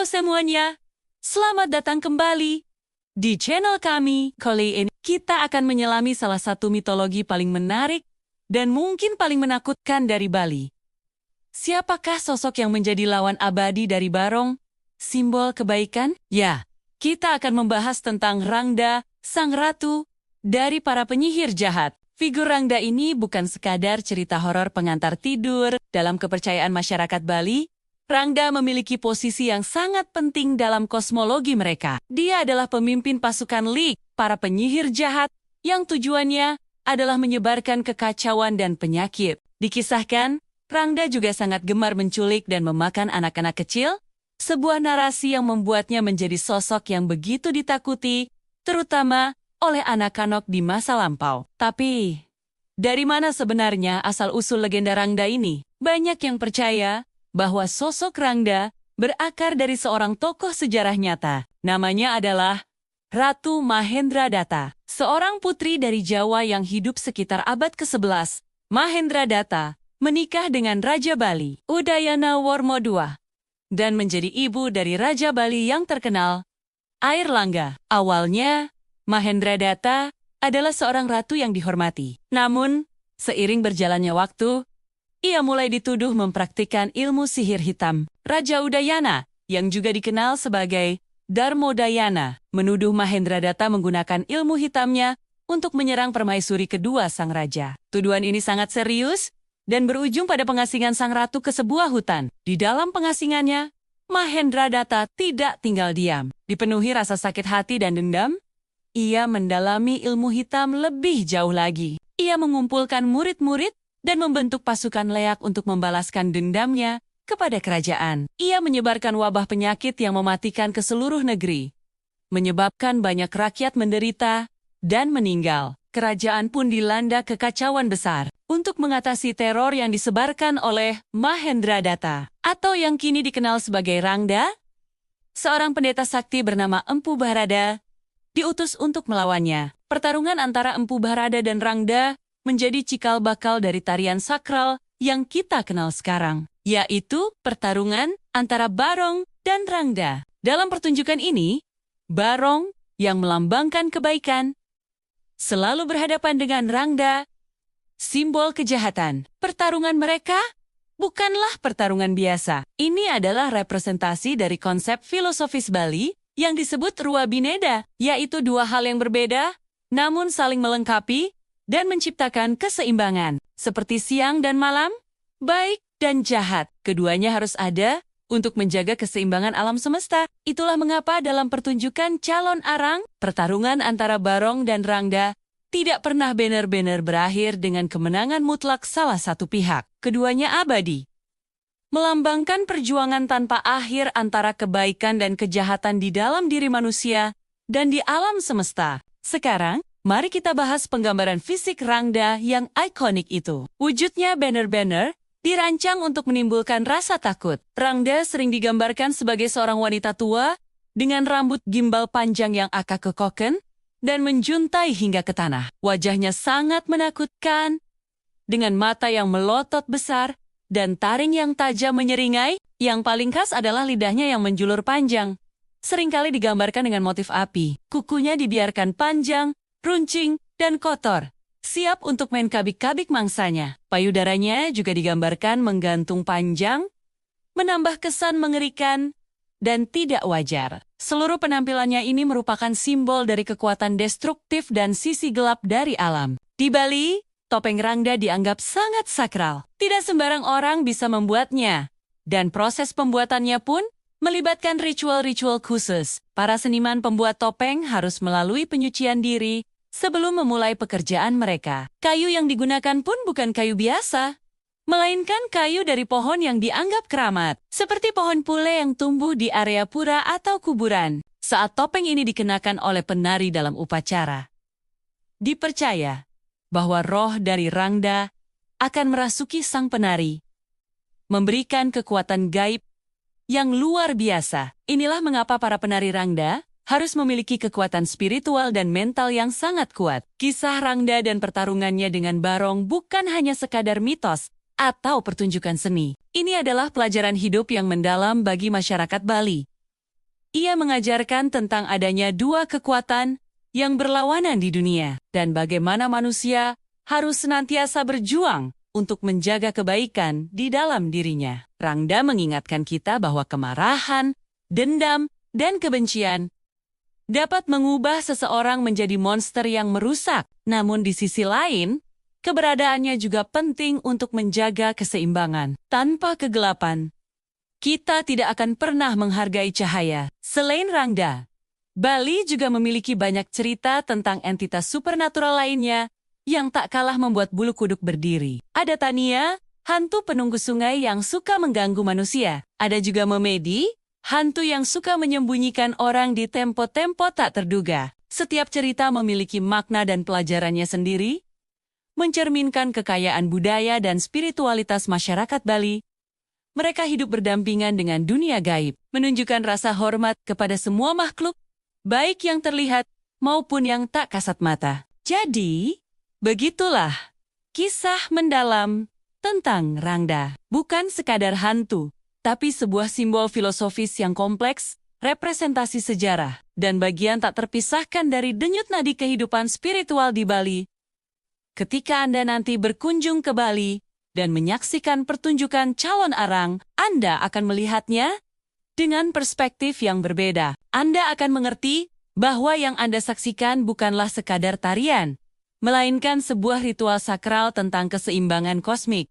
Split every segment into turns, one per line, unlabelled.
semuanya, selamat datang kembali di channel kami. Kali ini kita akan menyelami salah satu mitologi paling menarik dan mungkin paling menakutkan dari Bali. Siapakah sosok yang menjadi lawan abadi dari Barong, simbol kebaikan? Ya, kita akan membahas tentang Rangda, sang ratu dari para penyihir jahat. Figur Rangda ini bukan sekadar cerita horor pengantar tidur. Dalam kepercayaan masyarakat Bali, Rangda memiliki posisi yang sangat penting dalam kosmologi mereka. Dia adalah pemimpin pasukan Lik, para penyihir jahat, yang tujuannya adalah menyebarkan kekacauan dan penyakit. Dikisahkan, Rangda juga sangat gemar menculik dan memakan anak-anak kecil, sebuah narasi yang membuatnya menjadi sosok yang begitu ditakuti, terutama oleh anak-anak di masa lampau. Tapi, dari mana sebenarnya asal-usul legenda Rangda ini? Banyak yang percaya bahwa sosok Rangda berakar dari seorang tokoh sejarah nyata. Namanya adalah Ratu Mahendradatta, seorang putri dari Jawa yang hidup sekitar abad ke-11. Mahendradatta menikah dengan Raja Bali, Udayana Warma II, dan menjadi ibu dari Raja Bali yang terkenal, Airlangga. Awalnya, Mahendradatta adalah seorang ratu yang dihormati. Namun, seiring berjalannya waktu, ia mulai dituduh mempraktikkan ilmu sihir hitam. Raja Udayana, yang juga dikenal sebagai Darmodayana, menuduh Mahendradatta menggunakan ilmu hitamnya untuk menyerang permaisuri kedua sang raja. Tuduhan ini sangat serius dan berujung pada pengasingan sang ratu ke sebuah hutan. Di dalam pengasingannya, Mahendradatta tidak tinggal diam. Dipenuhi rasa sakit hati dan dendam, ia mendalami ilmu hitam lebih jauh lagi. Ia mengumpulkan murid-murid dan membentuk pasukan leak untuk membalaskan dendamnya kepada kerajaan. Ia menyebarkan wabah penyakit yang mematikan ke seluruh negeri, menyebabkan banyak rakyat menderita dan meninggal. Kerajaan pun dilanda kekacauan besar. Untuk mengatasi teror yang disebarkan oleh Mahendradatta, atau yang kini dikenal sebagai Rangda, seorang pendeta sakti bernama Empu Barada diutus untuk melawannya. Pertarungan antara Empu Barada dan Rangda menjadi cikal bakal dari tarian sakral yang kita kenal sekarang, yaitu pertarungan antara Barong dan Rangda. Dalam pertunjukan ini, Barong yang melambangkan kebaikan selalu berhadapan dengan Rangda, simbol kejahatan. Pertarungan mereka bukanlah pertarungan biasa. Ini adalah representasi dari konsep filosofis Bali yang disebut Rua Bineda, yaitu dua hal yang berbeda, namun saling melengkapi dan menciptakan keseimbangan. Seperti siang dan malam, baik dan jahat. Keduanya harus ada untuk menjaga keseimbangan alam semesta. Itulah mengapa dalam pertunjukan Calon Arang, pertarungan antara Barong dan Rangda tidak pernah benar-benar berakhir dengan kemenangan mutlak salah satu pihak. Keduanya abadi, melambangkan perjuangan tanpa akhir antara kebaikan dan kejahatan di dalam diri manusia dan di alam semesta. Sekarang, mari kita bahas penggambaran fisik Rangda yang ikonik itu. Wujudnya banner-banner dirancang untuk menimbulkan rasa takut. Rangda sering digambarkan sebagai seorang wanita tua dengan rambut gimbal panjang yang agak kekoken dan menjuntai hingga ke tanah. Wajahnya sangat menakutkan, dengan mata yang melotot besar dan taring yang tajam menyeringai. Yang paling khas adalah lidahnya yang menjulur panjang. Seringkali digambarkan dengan motif api. Kukunya dibiarkan panjang, runcing, dan kotor, siap untuk main kabik-kabik mangsanya. Payudaranya juga digambarkan menggantung panjang, menambah kesan mengerikan dan tidak wajar. Seluruh penampilannya ini merupakan simbol dari kekuatan destruktif dan sisi gelap dari alam. Di Bali, topeng Rangda dianggap sangat sakral. Tidak sembarang orang bisa membuatnya, dan proses pembuatannya pun melibatkan ritual-ritual khusus. Para seniman pembuat topeng harus melalui penyucian diri sebelum memulai pekerjaan mereka. Kayu yang digunakan pun bukan kayu biasa, melainkan kayu dari pohon yang dianggap keramat, seperti pohon pule yang tumbuh di area pura atau kuburan. Saat topeng ini dikenakan oleh penari dalam upacara, dipercaya bahwa roh dari Rangda akan merasuki sang penari, memberikan kekuatan gaib yang luar biasa. Inilah mengapa para penari Rangda harus memiliki kekuatan spiritual dan mental yang sangat kuat. Kisah Rangda dan pertarungannya dengan Barong bukan hanya sekadar mitos atau pertunjukan seni. Ini adalah pelajaran hidup yang mendalam bagi masyarakat Bali. Ia mengajarkan tentang adanya dua kekuatan yang berlawanan di dunia dan bagaimana manusia harus senantiasa berjuang untuk menjaga kebaikan di dalam dirinya. Rangda mengingatkan kita bahwa kemarahan, dendam, dan kebencian dapat mengubah seseorang menjadi monster yang merusak. Namun di sisi lain, keberadaannya juga penting untuk menjaga keseimbangan. Tanpa kegelapan, kita tidak akan pernah menghargai cahaya. Selain Rangda, Bali juga memiliki banyak cerita tentang entitas supernatural lainnya yang tak kalah membuat bulu kuduk berdiri. Ada Tania, hantu penunggu sungai yang suka mengganggu manusia. Ada juga Memedi, hantu yang suka menyembunyikan orang di tempo-tempo tak terduga. Setiap cerita memiliki makna dan pelajarannya sendiri, mencerminkan kekayaan budaya dan spiritualitas masyarakat Bali. Mereka hidup berdampingan dengan dunia gaib, menunjukkan rasa hormat kepada semua makhluk, baik yang terlihat maupun yang tak kasat mata. Jadi, begitulah kisah mendalam tentang Rangda. Bukan sekadar hantu, tapi sebuah simbol filosofis yang kompleks, representasi sejarah, dan bagian tak terpisahkan dari denyut nadi kehidupan spiritual di Bali. Ketika Anda nanti berkunjung ke Bali dan menyaksikan pertunjukan calon arang, Anda akan melihatnya dengan perspektif yang berbeda. Anda akan mengerti bahwa yang Anda saksikan bukanlah sekadar tarian, melainkan sebuah ritual sakral tentang keseimbangan kosmik.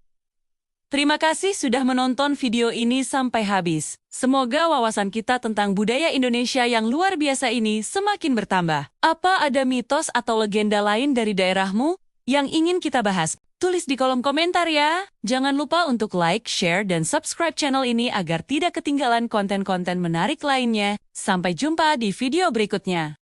Terima kasih sudah menonton video ini sampai habis. Semoga wawasan kita tentang budaya Indonesia yang luar biasa ini semakin bertambah. Apa ada mitos atau legenda lain dari daerahmu yang ingin kita bahas? Tulis di kolom komentar ya. Jangan lupa untuk like, share, dan subscribe channel ini agar tidak ketinggalan konten-konten menarik lainnya. Sampai jumpa di video berikutnya.